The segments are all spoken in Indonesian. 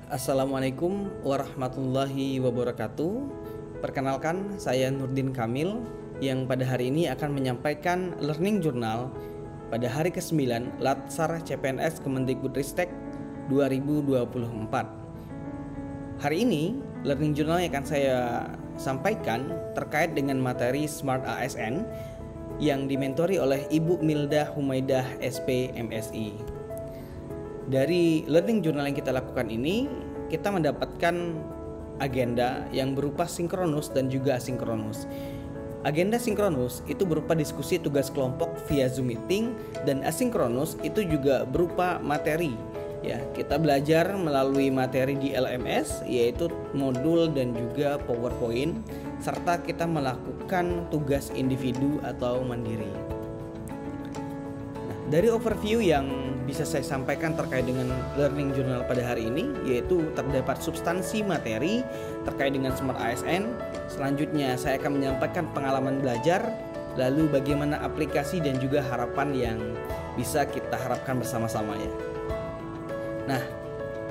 Assalamualaikum warahmatullahi wabarakatuh. Perkenalkan, saya Nurdin Kamil yang pada hari ini akan menyampaikan Learning Journal pada hari ke-9 Latsar CPNS Kemendikbudristek 2024. Hari ini Learning Journal yang akan saya sampaikan terkait dengan materi Smart ASN yang dimentori oleh Ibu Milda Humaidah SP MSI. Dari learning journal yang kita lakukan ini, kita mendapatkan agenda yang berupa sinkronus dan juga asinkronus. Agenda sinkronus itu berupa diskusi tugas kelompok via Zoom meeting, dan asinkronus itu juga berupa materi. Ya, kita belajar melalui materi di LMS, yaitu modul dan juga PowerPoint, serta kita melakukan tugas individu atau mandiri. Dari overview yang bisa saya sampaikan terkait dengan learning journal pada hari ini, yaitu terdapat substansi materi terkait dengan Smart ASN. Selanjutnya saya akan menyampaikan pengalaman belajar, lalu bagaimana aplikasi dan juga harapan yang bisa kita harapkan bersama-sama ya. Nah,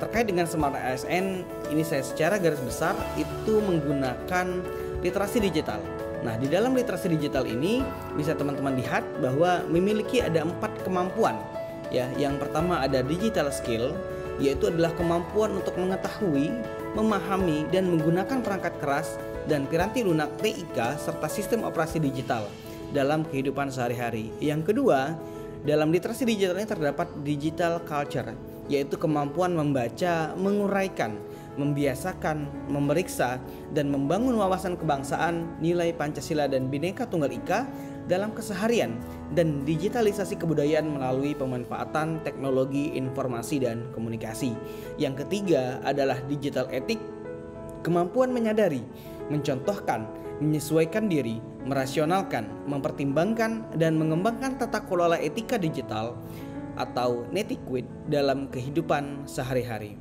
terkait dengan Smart ASN ini saya secara garis besar itu menggunakan literasi digital. Nah, di dalam literasi digital ini bisa teman-teman lihat bahwa memiliki ada 4 kemampuan. Ya, yang pertama ada digital skill, yaitu adalah kemampuan untuk mengetahui, memahami dan menggunakan perangkat keras dan piranti lunak TIK serta sistem operasi digital dalam kehidupan sehari-hari. Yang kedua, dalam literasi digital ini terdapat digital culture, yaitu kemampuan membaca, menguraikan, membiasakan, memeriksa, dan membangun wawasan kebangsaan, nilai Pancasila dan Bhinneka Tunggal Ika dalam keseharian, dan digitalisasi kebudayaan melalui pemanfaatan teknologi informasi dan komunikasi. Yang ketiga adalah digital etik, kemampuan menyadari, mencontohkan, menyesuaikan diri, merasionalkan, mempertimbangkan, dan mengembangkan tata kelola etika digital atau netiquette dalam kehidupan sehari-hari.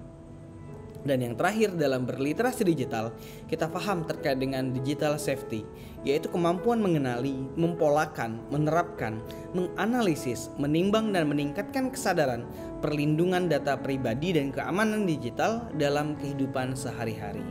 Dan yang terakhir dalam berliterasi digital, kita paham terkait dengan digital safety, yaitu kemampuan mengenali, mempolakan, menerapkan, menganalisis, menimbang dan meningkatkan kesadaran perlindungan data pribadi dan keamanan digital dalam kehidupan sehari-hari.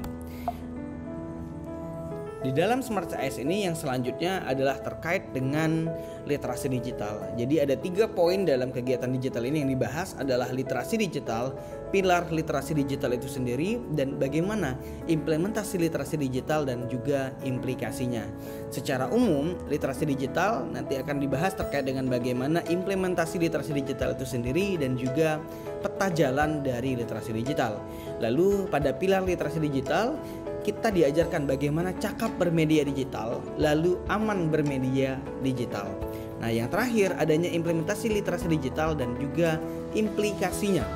Di dalam Smart AS ini yang selanjutnya adalah terkait dengan literasi digital. Jadi ada 3 poin dalam kegiatan digital ini yang dibahas adalah literasi digital, pilar literasi digital itu sendiri, dan bagaimana implementasi literasi digital dan juga implikasinya. Secara umum, literasi digital nanti akan dibahas terkait dengan bagaimana implementasi literasi digital itu sendiri dan juga peta jalan dari literasi digital. Lalu pada pilar literasi digital, kita diajarkan bagaimana cakap bermedia digital, lalu aman bermedia digital. Nah, yang terakhir adanya implementasi literasi digital dan juga implikasinya.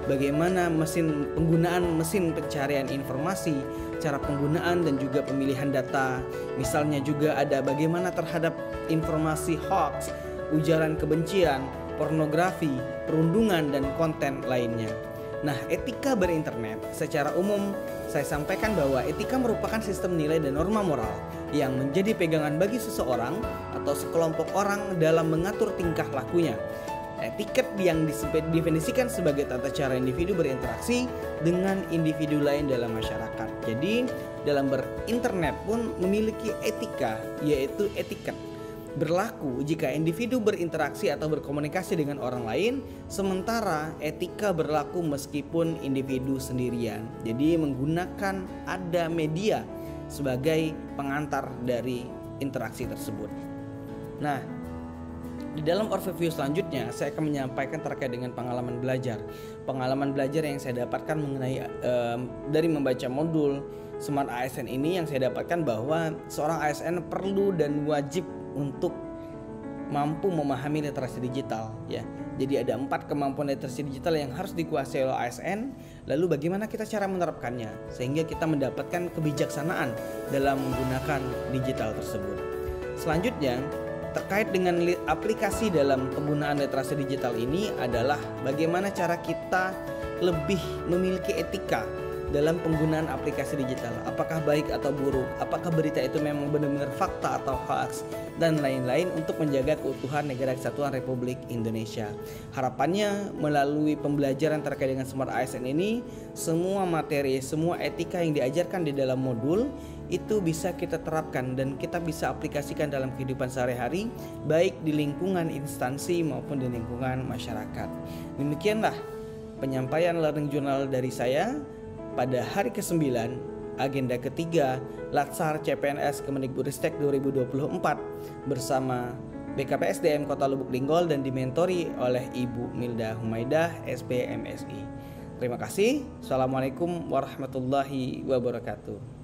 Bagaimana penggunaan mesin pencarian informasi, cara penggunaan dan juga pemilihan data. Misalnya juga ada bagaimana terhadap informasi hoax, ujaran kebencian, pornografi, perundungan dan konten lainnya. Nah, etika berinternet secara umum saya sampaikan bahwa etika merupakan sistem nilai dan norma moral yang menjadi pegangan bagi seseorang atau sekelompok orang dalam mengatur tingkah lakunya. Etiket yang didefinisikan sebagai tata cara individu berinteraksi dengan individu lain dalam masyarakat. Jadi, dalam berinternet pun memiliki etika, yaitu etiket. Berlaku jika individu berinteraksi atau berkomunikasi dengan orang lain, sementara etika berlaku meskipun individu sendirian. Jadi menggunakan ada media sebagai pengantar dari interaksi tersebut. Nah, di dalam overview selanjutnya saya akan menyampaikan terkait dengan pengalaman belajar. Pengalaman belajar yang saya dapatkan mengenai dari membaca modul Smart ASN ini, yang saya dapatkan bahwa seorang ASN perlu dan wajib untuk mampu memahami literasi digital ya. Jadi ada 4 kemampuan literasi digital yang harus dikuasai oleh ASN. Lalu bagaimana kita cara menerapkannya sehingga kita mendapatkan kebijaksanaan dalam menggunakan digital tersebut. Selanjutnya terkait dengan aplikasi dalam penggunaan literasi digital ini adalah bagaimana cara kita lebih memiliki etika dalam penggunaan aplikasi digital. Apakah baik atau buruk? Apakah berita itu memang benar-benar fakta atau hoax? Dan lain-lain untuk menjaga keutuhan Negara Kesatuan Republik Indonesia. Harapannya melalui pembelajaran terkait dengan Smart ASN ini, semua materi, semua etika yang diajarkan di dalam modul itu bisa kita terapkan dan kita bisa aplikasikan dalam kehidupan sehari-hari, baik di lingkungan instansi maupun di lingkungan masyarakat. Demikianlah penyampaian Learning Journal dari saya pada hari ke-9, agenda ketiga Latsar CPNS Kemendikbudristek 2024 bersama BKPSDM Kota Lubuk Linggau dan dimentori oleh Ibu Milda Humaidah, SPMSI. Terima kasih. Assalamualaikum warahmatullahi wabarakatuh.